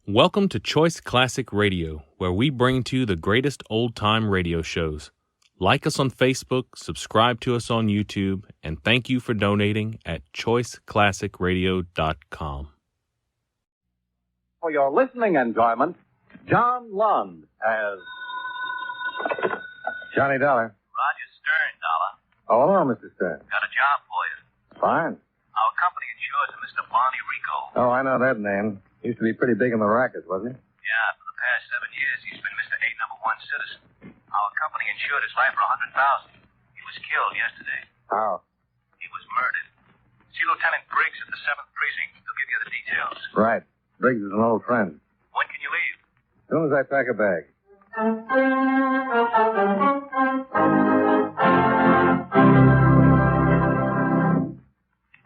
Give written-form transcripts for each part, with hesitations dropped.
Welcome to Choice Classic Radio, where we bring to you the greatest old-time radio shows. Like us on Facebook, subscribe to us on YouTube, and thank you for donating at choiceclassicradio.com. For your listening enjoyment, John Lund as Johnny Dollar. Roger Stern, Dollar. Oh, hello, Mr. Stern. Got a job for you. Fine. Our company insures a Mr. Barney Rico. Oh, I know that name. Used to be pretty big in the racket, wasn't he? Yeah, for the past 7 years, he's been Mr. A number 1 citizen. Our company insured his life for $100,000. He was killed yesterday. How? He was murdered. See Lieutenant Briggs at the 7th Precinct. He'll give you the details. Right. Briggs is an old friend. When can you leave? As soon as I pack a bag.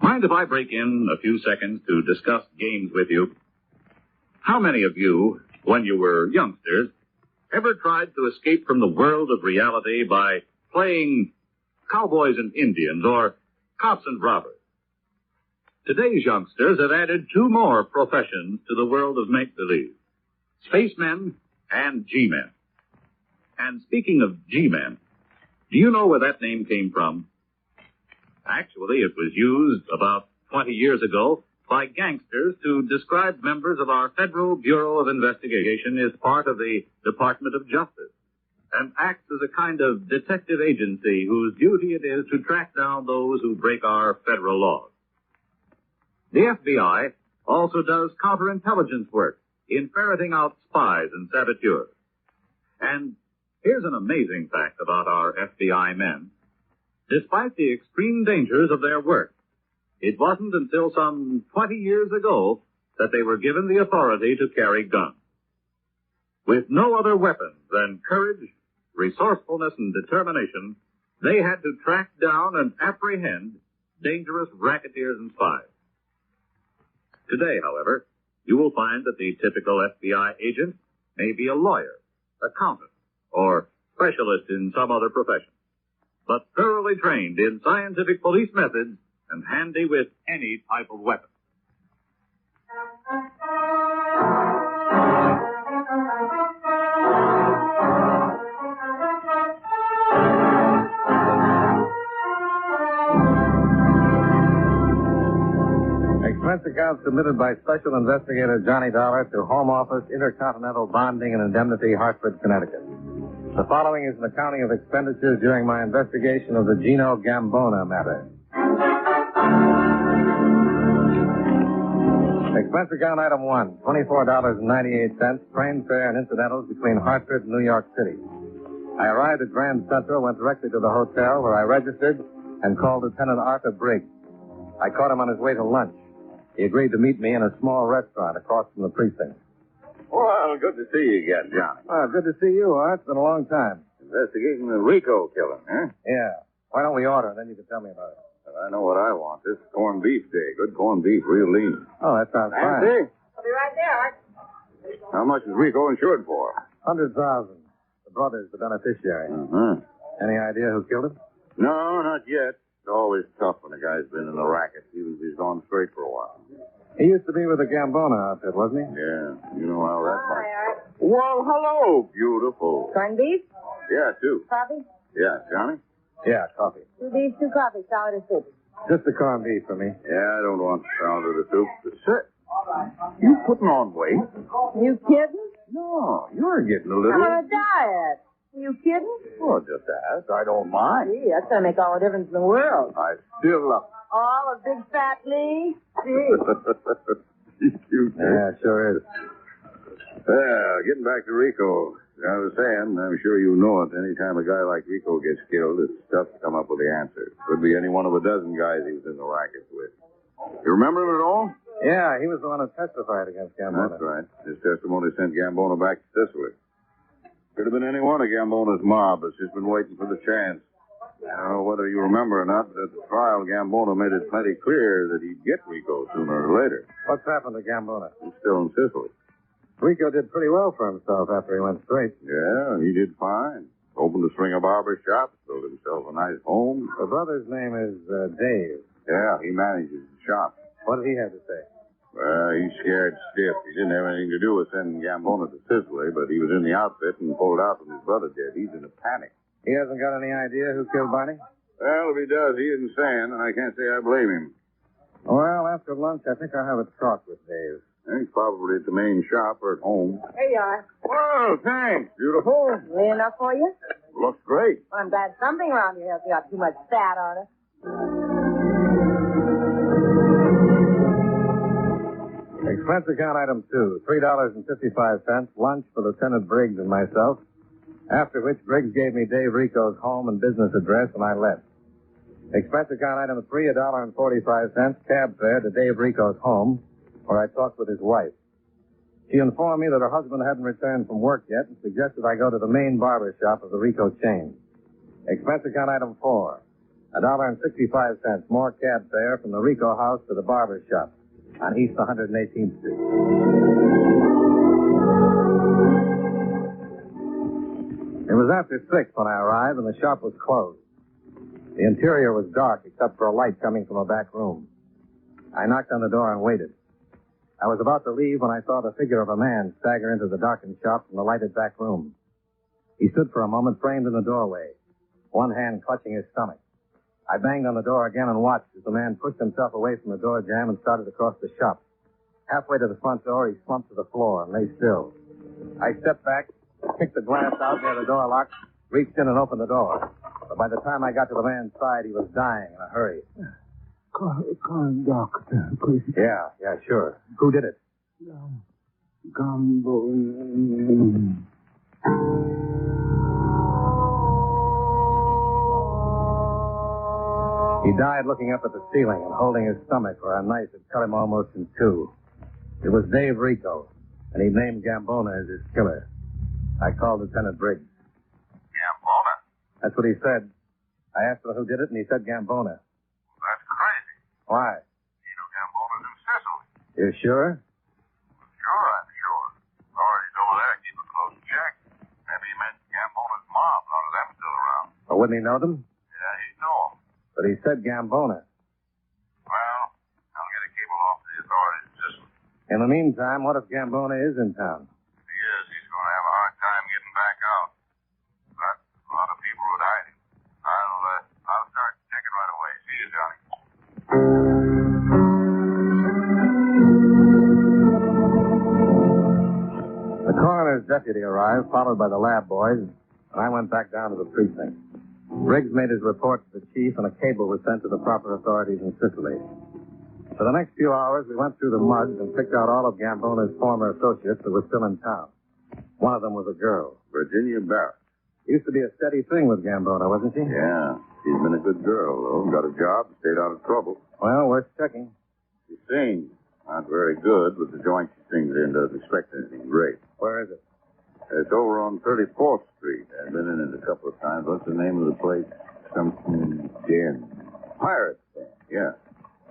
Mind if I break in a few seconds to discuss games with you? How many of you, when you were youngsters, ever tried to escape from the world of reality by playing cowboys and Indians or cops and robbers? Today's youngsters have added 2 more professions to the world of make-believe: spacemen and G-men. And speaking of G-men, do you know where that name came from? Actually, it was used about 20 years ago by gangsters to describe members of our Federal Bureau of Investigation as part of the Department of Justice, and acts as a kind of detective agency whose duty it is to track down those who break our federal laws. The FBI also does counterintelligence work in ferreting out spies and saboteurs. And here's an amazing fact about our FBI men. Despite the extreme dangers of their work, it wasn't until some 20 years ago that they were given the authority to carry guns. With no other weapons than courage, resourcefulness, and determination, they had to track down and apprehend dangerous racketeers and spies. Today, however, you will find that the typical FBI agent may be a lawyer, accountant, or specialist in some other profession, but thoroughly trained in scientific police methods and handy with any type of weapon. Expense account submitted by Special Investigator Johnny Dollar to Home Office, Intercontinental Bonding and Indemnity, Hartford, Connecticut. The following is an accounting of expenditures during my investigation of the Gino Gambona matter. Expense account item 1, $24.98, train fare and incidentals between Hartford and New York City. I arrived at Grand Central, went directly to the hotel where I registered and called Lieutenant Arthur Briggs. I caught him on his way to lunch. He agreed to meet me in a small restaurant across from the precinct. Well, good to see you again, Johnny. Oh, good to see you, Art. It's been a long time. Investigating the Rico killing, huh? Yeah. Why don't we order, and then you can tell me about it. Well, I know what I want. This is corned beef day. Good corned beef, real lean. Oh, that sounds fine. Nancy? I'll be right there, Art. How much is Rico insured for? 100,000. The brother's the beneficiary. Uh-huh. Any idea who killed him? No, not yet. It's always tough when a guy's been in the racket, even if he's gone straight for a while. He used to be with the Gambona outfit, wasn't he? Yeah, you know how that Hi, might. Art. Well, hello, beautiful. Corned beef? Yeah, 2. Coffee? Yeah, Johnny? Yeah, coffee. 2 beef, 2 coffee, salad or soup. Just the corned beef for me. Yeah, I don't want the sound of the soup. Sit. You putting on weight? You kidding? No, you're getting a I'm little... on a diet. You kidding? Well, just ask. I don't mind. Gee, that's going to make all the difference in the world. I still love... Oh, a big fat Lee? Gee. He's cute. Yeah, sure is. Getting back to Rico. I was saying, I'm sure you know it. Anytime a guy like Rico gets killed, it's tough to come up with the answer. Could be any one of a dozen guys he was in the racket with. You remember him at all? Yeah, he was the one who testified against Gambona. That's right. His testimony sent Gambona back to Sicily. Could have been any one of Gambona's mob, but she's been waiting for the chance. I don't know whether you remember or not, but at the trial, Gambona made it plenty clear that he'd get Rico sooner or later. What's happened to Gambona? He's still in Sicily. Rico did pretty well for himself after he went straight. Yeah, he did fine. Opened a string of barber shops, built himself a nice home. The brother's name is Dave. Yeah, he manages the shop. What did he have to say? Well, He's scared stiff. He didn't have anything to do with sending Gambona to Sicily, but he was in the outfit and pulled out when his brother did. He's in a panic. He hasn't got any idea who killed Barney? Well, if he does, he isn't saying, and I can't say I blame him. Well, after lunch, I think I'll have a talk with Dave. He's probably at the main shop or at home. Here you are. Well, thanks. Beautiful. Near enough for you? Looks great. Well, I'm glad something around here hasn't got too much fat on it. Expense account item 2, $3.55, lunch for Lieutenant Briggs and myself, after which Briggs gave me Dave Rico's home and business address, and I left. Expense account item 3, $1.45, cab fare to Dave Rico's home, where I talked with his wife. She informed me that her husband hadn't returned from work yet and suggested I go to the main barber shop of the Rico chain. Expense account item 4, $1.65, more cab fare from the Rico house to the barber shop on East 118th Street. It was after 6 when I arrived, and the shop was closed. The interior was dark, except for a light coming from a back room. I knocked on the door and waited. I was about to leave when I saw the figure of a man stagger into the darkened shop from the lighted back room. He stood for a moment framed in the doorway, one hand clutching his stomach. I banged on the door again and watched as the man pushed himself away from the door jamb and started across the shop. Halfway to the front door, he slumped to the floor and lay still. I stepped back, kicked the glass out near the door lock, reached in and opened the door. But by the time I got to the man's side, he was dying in a hurry. Call doctor, please. Yeah, sure. Who did it? Gambona. He died looking up at the ceiling and holding his stomach where a knife had cut him almost in two. It was Dave Rico, and he named Gambona as his killer. I called Lieutenant Briggs. Gambona? That's what he said. I asked him who did it, and he said Gambona. That's crazy. Why? Gino Gambona's in Sicily. You sure? Sure, I'm sure. Authorities over there keep a close check. Maybe he meant Gambona's mob. None of them still around. Or wouldn't he know them? Yeah, he'd know him. But he said Gambona. Well, I'll get a cable off to the authorities in Sicily. In the meantime, what if Gambona is in town? If he is, he's going to have a hard time getting back out. But a lot of people would hide him. I'll start checking right away. See you, Johnny. The coroner's deputy arrived, followed by the lab boys, and I went back down to the precinct. Briggs made his report to the chief, and a cable was sent to the proper authorities in Sicily. For the next few hours, we went through the mugs and picked out all of Gambona's former associates that were still in town. One of them was a girl. Virginia Barrett. Used to be a steady thing with Gambona, wasn't she? Yeah, she's been a good girl, though. Got a job, stayed out of trouble. Well, worth checking. She sings. Not very good, but the joint she sings in doesn't expect anything great. Where is it? It's over on 34th Street. I've been in it a couple of times. What's the name of the place? Something Den. Pirates. Yeah.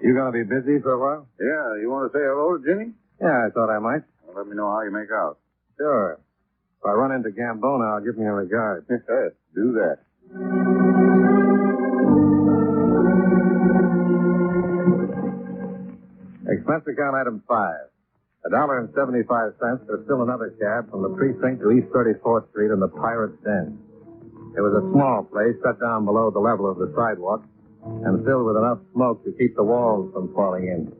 You gonna be busy for a while? Yeah, you want to say hello to Ginny? Yeah, I thought I might. Well, let me know how you make out. Sure. If I run into Gambona, I'll give him a regard. Do that. Expense account item 5. $1.75 for still another cab from the precinct to East 34th Street in the Pirate's Den. It was a small place set down below the level of the sidewalk and filled with enough smoke to keep the walls from falling in.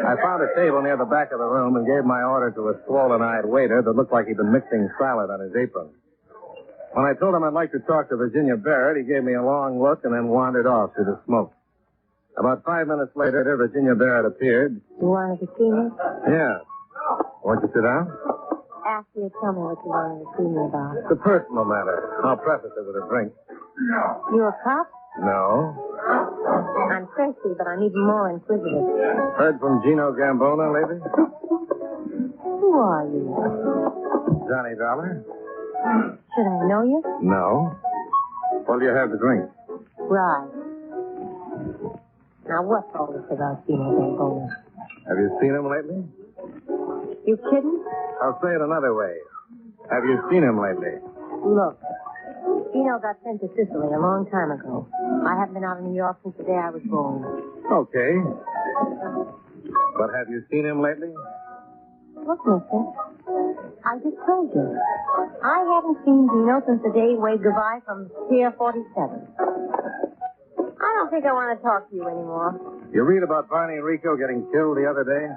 I found a table near the back of the room and gave my order to a swollen-eyed waiter that looked like he'd been mixing salad on his apron. When I told him I'd like to talk to Virginia Barrett, he gave me a long look and then wandered off through the smoke. About 5 minutes later, Virginia Barrett appeared. You wanted to see me? Yeah. Won't you sit down? After you tell me what you wanted to see me about. It's a personal matter. I'll preface it with a drink. You a cop? No. I'm thirsty, but I'm even more inquisitive. Heard from Gino Gambona lately? Who are you? Johnny Dollar? Should I know you? No. What do you have to drink? Right. Now, what's all this about Gino Gambona? Have you seen him lately? You kidding? I'll say it another way. Have you seen him lately? Look, Gino got sent to Sicily a long time ago. I haven't been out of New York since the day I was born. Okay. But have you seen him lately? Look, mister, I just told you. I haven't seen Gino since the day he waved goodbye from Pier 47. I don't think I want to talk to you anymore. You read about Barney Rico getting killed the other day?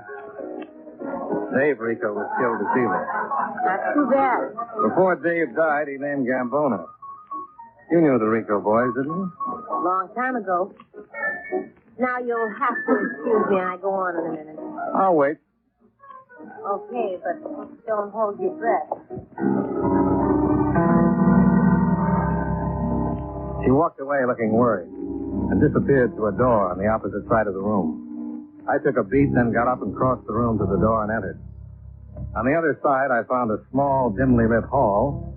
Dave Rico was killed this evening. Not too bad. Before Dave died, he named Gambona. You knew the Rico boys, didn't you? A long time ago. Now you'll have to excuse me and I go on in a minute. I'll wait. Okay, but don't hold your breath. She walked away looking worried and disappeared to a door on the opposite side of the room. I took a beat, then got up and crossed the room to the door and entered. On the other side, I found a small, dimly lit hall,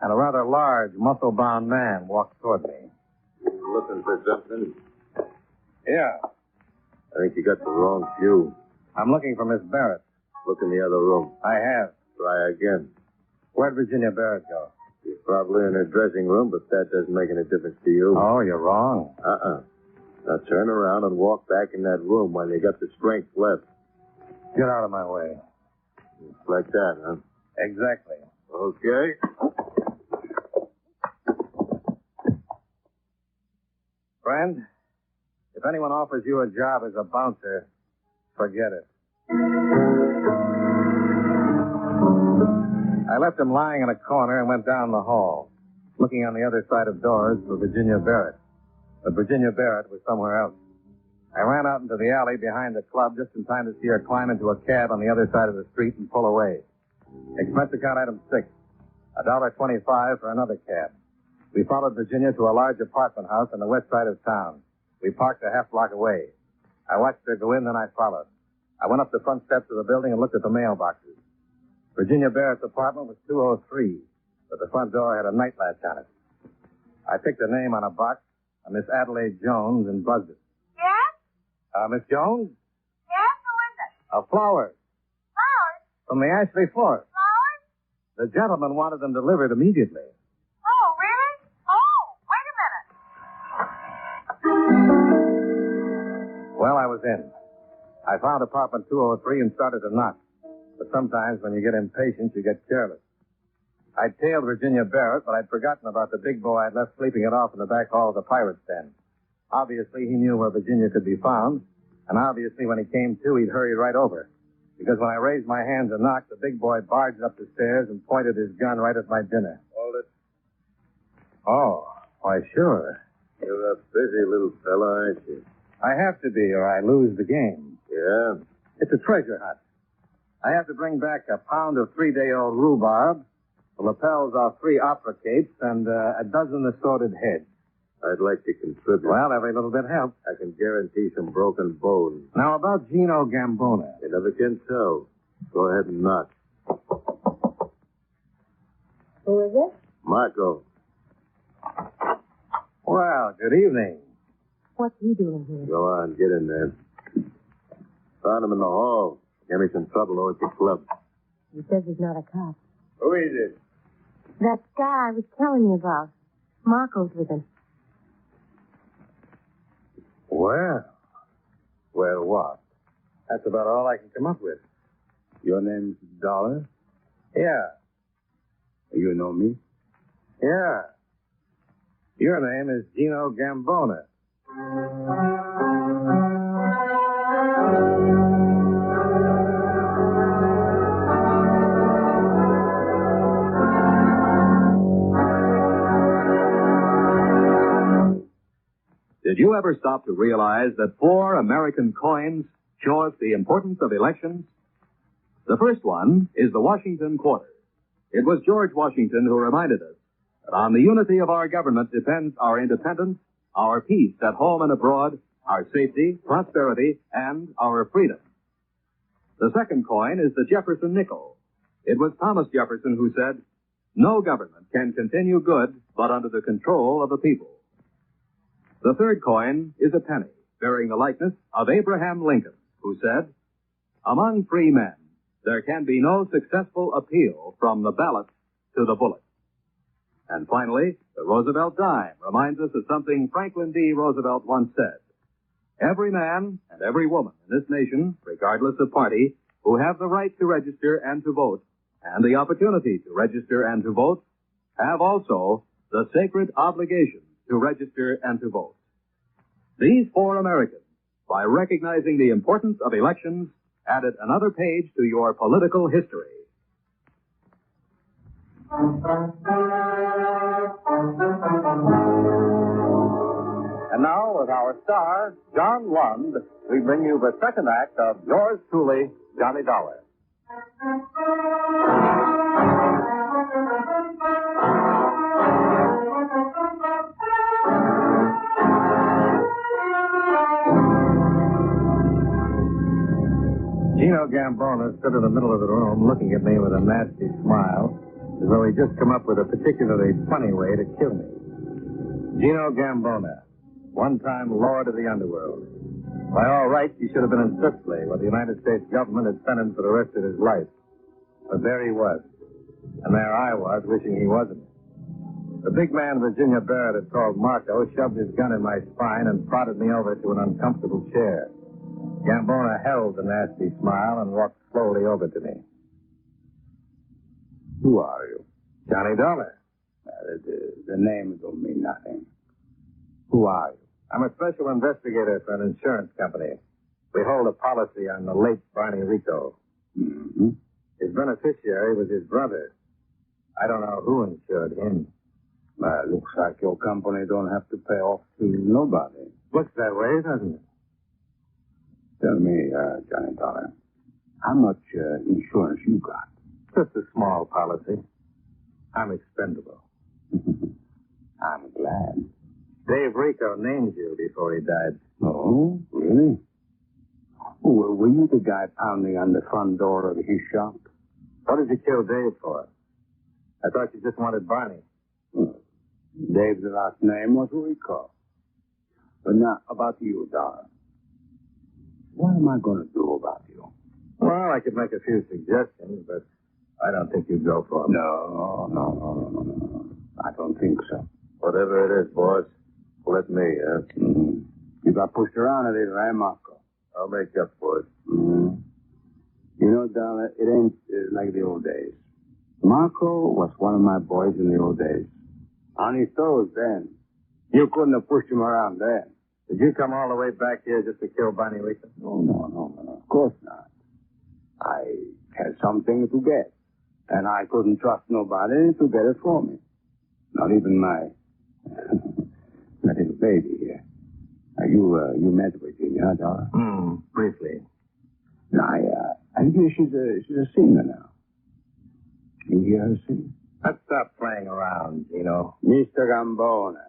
and a rather large, muscle-bound man walked toward me. Looking for something? Yeah. I think you got the wrong view. I'm looking for Miss Barrett. Look in the other room. I have. Try again. Where'd Virginia Barrett go? She's probably in her dressing room, but that doesn't make any difference to you. Oh, you're wrong. Now turn around and walk back in that room while you got the strength left. Get out of my way. It's like that, huh? Exactly. Okay. Friend, if anyone offers you a job as a bouncer, forget it. I left him lying in a corner and went down the hall, looking on the other side of doors for Virginia Barrett. But Virginia Barrett was somewhere else. I ran out into the alley behind the club just in time to see her climb into a cab on the other side of the street and pull away. Expense account item 6, $1.25 for another cab. We followed Virginia to a large apartment house on the west side of town. We parked a half block away. I watched her go in, then I followed. I went up the front steps of the building and looked at the mailboxes. Virginia Barrett's apartment was 203, but the front door had a night latch on it. I picked a name on a box, a Miss Adelaide Jones, and buzzed it. Yes? Miss Jones? Yes, who is it? Flowers. Flowers? From the Ashley Florist. Flowers? The gentleman wanted them delivered immediately. Oh, really? Oh, wait a minute. Well, I was in. I found apartment 203 and started to knock. But sometimes when you get impatient, you get careless. I'd tailed Virginia Barrett, but I'd forgotten about the big boy I'd left sleeping it off in the back hall of the Pirate's Den. Obviously, he knew where Virginia could be found, and obviously when he came to, he'd hurried right over. Because when I raised my hand to knock, the big boy barged up the stairs and pointed his gun right at my dinner. Hold it. Oh, why, sure. You're a busy little fella, aren't you? I have to be, or I lose the game. Yeah? It's a treasure hunt. I have to bring back a pound of 3-day-old rhubarb, the lapels of 3 opera capes, and a dozen assorted heads. I'd like to contribute. Well, every little bit helps. I can guarantee some broken bones. Now, about Gino Gambona. You never can tell. Go ahead and knock. Who is it? Marco. Well, good evening. What's he doing here? Go on, get in there. Found him in the hall. Gave me some trouble over at the club. He says he's not a cop. Who is it? That guy I was telling you about. Marco's with him. Well, what? That's about all I can come up with. Your name's Dollar? Yeah. You know me? Yeah. Your name is Gino Gambona. Did you ever stop to realize that 4 American coins show us the importance of elections? The first one is the Washington quarter. It was George Washington who reminded us that on the unity of our government depends our independence, our peace at home and abroad, our safety, prosperity, and our freedom. The second coin is the Jefferson nickel. It was Thomas Jefferson who said, "No government can continue good but under the control of the people." The third coin is a penny, bearing the likeness of Abraham Lincoln, who said, "Among free men, there can be no successful appeal from the ballot to the bullet." And finally, the Roosevelt dime reminds us of something Franklin D. Roosevelt once said. Every man and every woman in this nation, regardless of party, who have the right to register and to vote, and the opportunity to register and to vote, have also the sacred obligation to register and to vote. These 4 Americans, by recognizing the importance of elections, added another page to your political history. And now, with our star, John Lund, we bring you the second act of yours truly, Johnny Dollar. Gino Gambona stood in the middle of the room looking at me with a nasty smile, as though he'd just come up with a particularly funny way to kill me. Gino Gambona, one-time lord of the underworld. By all rights, he should have been in Sicily, where the United States government had sent him for the rest of his life. But there he was. And there I was, wishing he wasn't. The big man Virginia Barrett had called Marco shoved his gun in my spine and prodded me over to an uncomfortable chair. Gambona held the nasty smile and walked slowly over to me. Who are you? Johnny Dollar. The name don't mean nothing. Who are you? I'm a special investigator for an insurance company. We hold a policy on the late Barney Rico. Mm-hmm. His beneficiary was his brother. I don't know who insured him. Looks like your company don't have to pay off to nobody. Looks that way, doesn't it? Tell me, Johnny Dollar, how much insurance you got? Just a small policy. I'm expendable. I'm glad. Dave Rico named you before he died. Oh, really? Were you the guy pounding on the front door of his shop? What did you kill Dave for? I thought you just wanted Barney. Dave's last name was Rico. But now, about you, Dollar. What am I going to do about you? Well, I could make a few suggestions, but I don't think you'd go for them. No. I don't think so. Whatever it is, boss, let me. You got pushed around a little, eh, Marco? I'll make up for it. You know, Dollar, it ain't like the old days. Marco was one of my boys in the old days. On his toes then. You couldn't have pushed him around then. Did you come all the way back here just to kill Barney Rico? No. Of course not. I had something to get. And I couldn't trust nobody to get it for me. Not even my little baby here. You met Virginia, Dollar? Briefly. I hear she's a singer now. You hear her sing? Let's stop playing around, Gino. Mr. Gambona.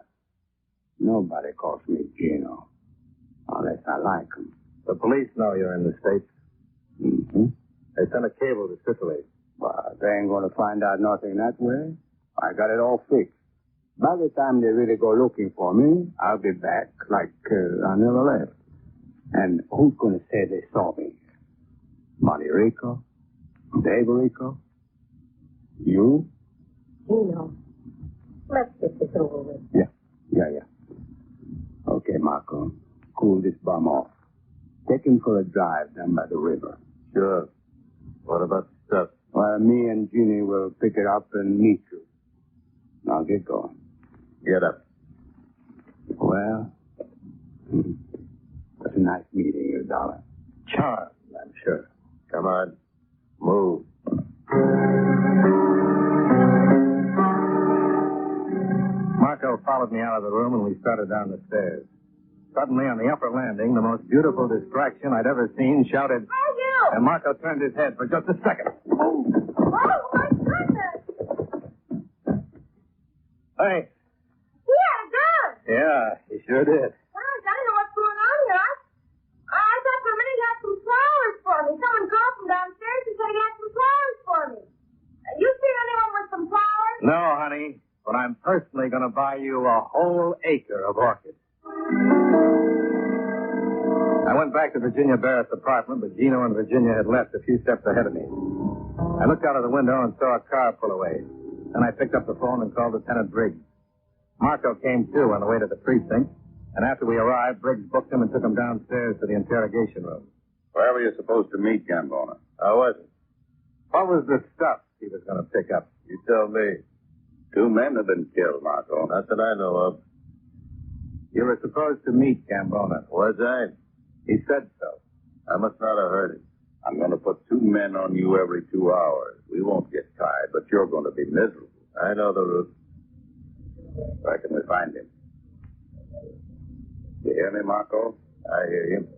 Nobody calls me Gino. Unless I like him. The police know you're in the States. Mm-hmm. They sent a cable to Sicily. Well, they ain't going to find out nothing that way. I got it all fixed. By the time they really go looking for me, I'll be back like I never left. And who's going to say they saw me? Barney Rico? Dave Rico? You? Gino, let's get this over with. Yeah. Okay, Marco. Cool this bum off. Take him for a drive down by the river. Sure. What about the stuff? Well, me and Gino will pick it up and meet you. Now get going. Get up. Well, it's a nice meeting you, Dollar. Charmed, I'm sure. Come on. Move. Marco followed me out of the room and we started down the stairs. Suddenly, on the upper landing, the most beautiful distraction I'd ever seen shouted, Hey, you! and Marco turned his head for just a second. Oh, my goodness! Hey. He had a gun! Yeah, he sure did. Gosh, I don't know what's going on here. I thought for a minute he had some flowers for me. Someone called from downstairs and said he had some flowers for me. You seen anyone with some flowers? No, honey, but I'm personally going to buy you a whole acre of orchids. I went back to Virginia Barrett's apartment, but Gino and Virginia had left a few steps ahead of me. I looked out of the window and saw a car pull away. Then I picked up the phone and called Lieutenant Briggs. Marco came too on the way to the precinct, and after we arrived, Briggs booked him and took him downstairs to the interrogation room. Where were you supposed to meet Gambona? I wasn't. What was the stuff he was going to pick up? You tell me. 2 men have been killed, Marco. Not that I know of. You were supposed to meet Gambona. Was I? He said so. I must not have heard it. I'm going to put 2 men on you every 2 hours. We won't get tired, but you're going to be miserable. I know the route. Where can we find him? You hear me, Marco? I hear you.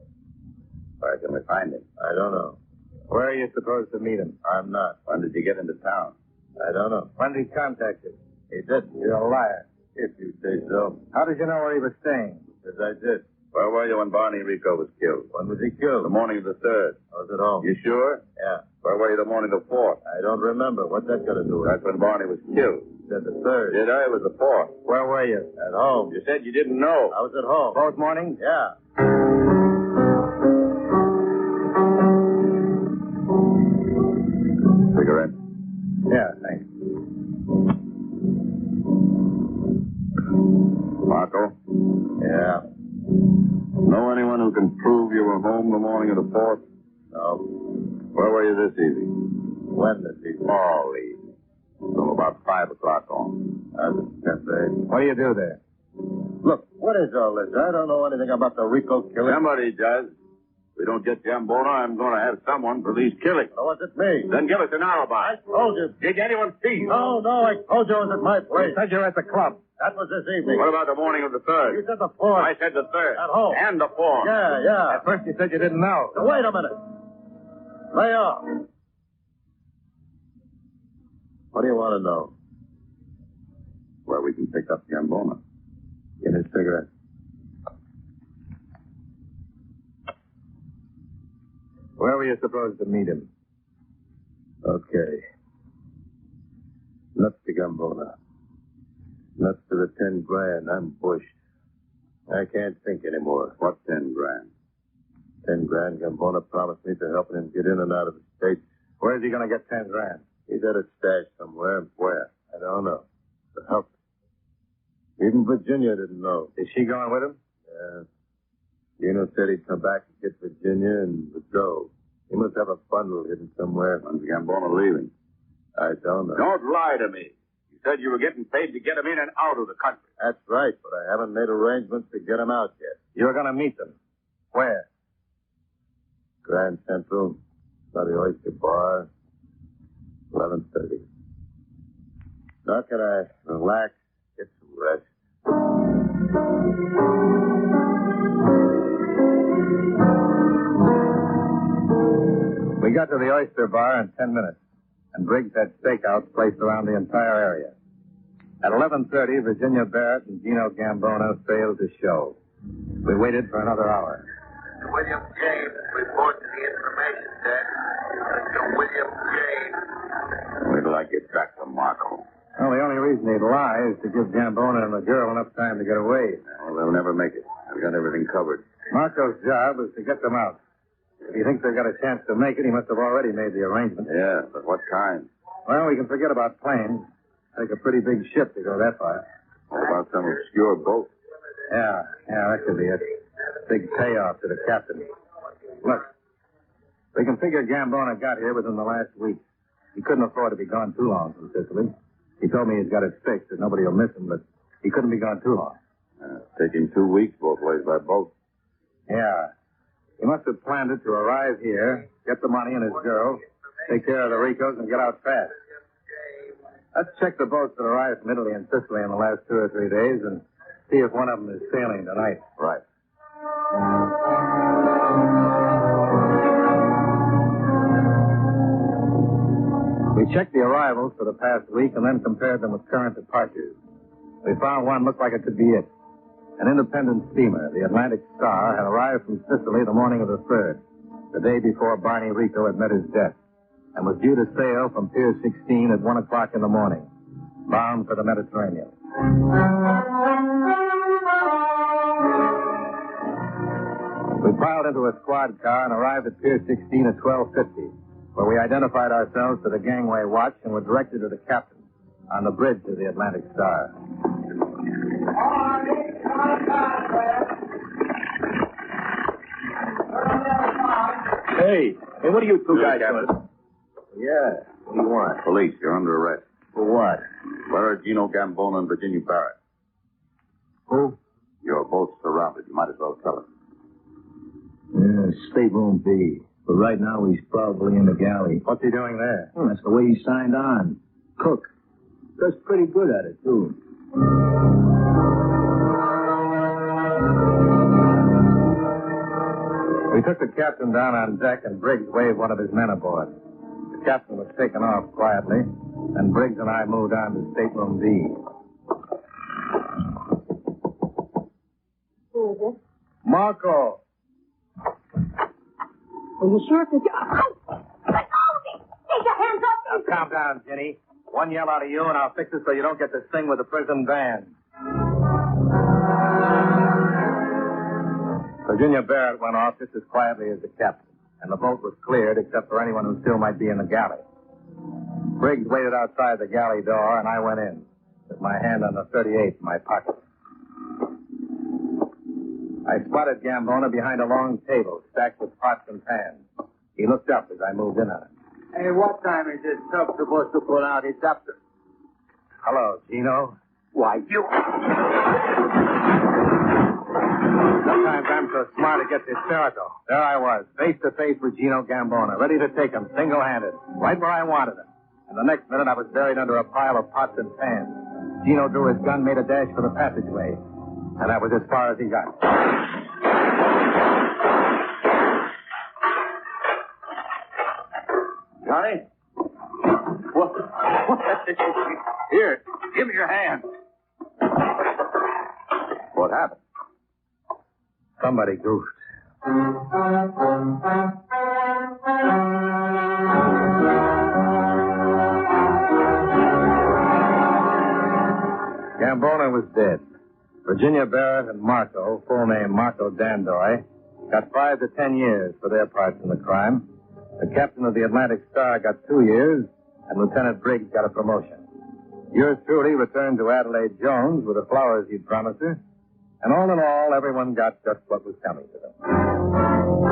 Where can we find him? I don't know. Where are you supposed to meet him? I'm not. When did you get into town? I don't know. When did he contact you? He did. You're a liar. If you say so. How did you know where he was staying? Because I did. Where were you when Barney Rico was killed? When was he killed? The morning of the 3rd. I was at home. You sure? Yeah. Where were you the morning of the 4th? I don't remember. What's that got to do with it? That's when Barney was killed. You said the 3rd. Did I? It was the 4th. Where were you? At home. You said you didn't know. I was at home. Both mornings? Yeah. Cigarette? Yeah, thanks. Marco? Yeah. Know anyone who can prove you were home the morning of the 4th? No. Where were you this evening? When this evening? All evening. From about 5 o'clock on. I was at the cafe. What do you do there? Look, what is all this? I don't know anything about the Rico killing. Somebody does. If we don't get Gambona, I'm going to have someone for these killings. Oh, what's it me? Then give us an alibi. I told you. Did anyone see you? No, I told you it was at my place. You said you were at the club. That was this evening. What about the morning of the 3rd? You said the 4th. I said the 3rd. At home. And the 4th. Yeah. At first you said you didn't know. Now, wait a minute. Lay off. What do you want to know? Where we can pick up Gambona. Get his cigarette. Where were you supposed to meet him? Okay. Nuts to Gambona. Nuts to the 10 grand. I'm bushed. I can't think anymore. What 10 grand? 10 grand. Gambona promised me to help him get in and out of the States. Where's he going to get 10 grand? He's at a stash somewhere. Where? I don't know. To help him. Even Virginia didn't know. Is she going with him? Yeah. Gino said he'd come back and get Virginia and would go. He must have a bundle hidden somewhere. When's Gambona leaving? I don't know. Don't lie to me. You said you were getting paid to get him in and out of the country. That's right, but I haven't made arrangements to get him out yet. You're going to meet them. Where? Grand Central, by the Oyster Bar, 11:30. Now can I relax, get some rest? We got to the Oyster Bar in 10 minutes, and Briggs had stakeouts placed around the entire area. At 11:30, Virginia Barrett and Gino Gambona failed to show. We waited for another hour. William James, report to the information desk. Mr. William James. Wait till I get back to Marco. Well, the only reason he'd lie is to give Gambona and the girl enough time to get away. Well, they'll never make it. I've got everything covered. Marco's job was to get them out. If he thinks they've got a chance to make it, he must have already made the arrangements. Yeah, but what kind? Well, we can forget about planes. Take a pretty big ship to go that far. What about some obscure boat? Yeah, that could be it. Big payoff to the captain. Look, we can figure Gambona got here within the last week. He couldn't afford to be gone too long from Sicily. He told me he's got it fixed that nobody will miss him, but he couldn't be gone too long. Take him 2 weeks both ways by boat. Yeah. He must have planned it to arrive here, get the money and his girl, take care of the Ricos, and get out fast. Let's check the boats that arrived from Italy and Sicily in the last 2 or 3 days and see if one of them is sailing tonight. Right. We checked the arrivals for the past week and then compared them with current departures. We found one looked like it could be it. An independent steamer, the Atlantic Star, had arrived from Sicily the morning of the 3rd, the day before Barney Rico had met his death, and was due to sail from Pier 16 at 1 o'clock in the morning, bound for the Mediterranean. We piled into a squad car and arrived at Pier 16 at 12:50, where we identified ourselves to the gangway watch and were directed to the captain, on the bridge of the Atlantic Star. Hey, what are you two guys Captain. doing? Yeah. What do you want? Police, you're under arrest. For what? Where are Gino Gambona and Virginia Barrett? Who? You're both surrounded. You might as well tell us. Stateroom B. But right now he's probably in the galley. What's he doing there? Well, that's the way he signed on. Cook. Does pretty good at it, too. We took the captain down on deck, and Briggs waved one of his men aboard. The captain was taken off quietly, and Briggs and I moved on to Stateroom B. Who is it? Marco! Are you sure? Let go! Take your hands Now, off me! calm down, Ginny. One yell out of you, and I'll fix it so you don't get to sing with the prison band. Virginia Barrett went off just as quietly as the captain, and the boat was cleared except for anyone who still might be in the galley. Briggs waited outside the galley door, and I went in, with my hand on the .38 in my pocket. I spotted Gambona behind a long table stacked with pots and pans. He looked up as I moved in on him. Hey, what time is this sub supposed to pull out? It's up to... Hello, Gino. Why, you... Sometimes I'm so smart it gets hysterical. There I was, face to face with Gino Gambona, ready to take him single-handed, right where I wanted him. And the next minute I was buried under a pile of pots and pans. Gino drew his gun, made a dash for the passageway. And that was as far as he got. Johnny? What? Here, give me your hand. What happened? Somebody goofed. Gambona was dead. Virginia Barrett and Marco, full name Marco Dandoy, got 5 to 10 years for their parts in the crime. The captain of the Atlantic Star got 2 years, and Lieutenant Briggs got a promotion. Yours truly returned to Adelaide Jones with the flowers he'd promised her, and all in all, everyone got just what was coming to them.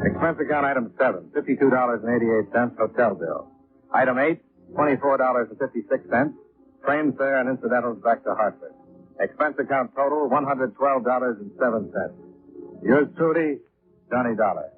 Expense account item 7, $52.88 hotel bill. Item 8, $24.56, train fare and incidentals back to Hartford. Expense account total, $112.07. Yours truly, Johnny Dollar.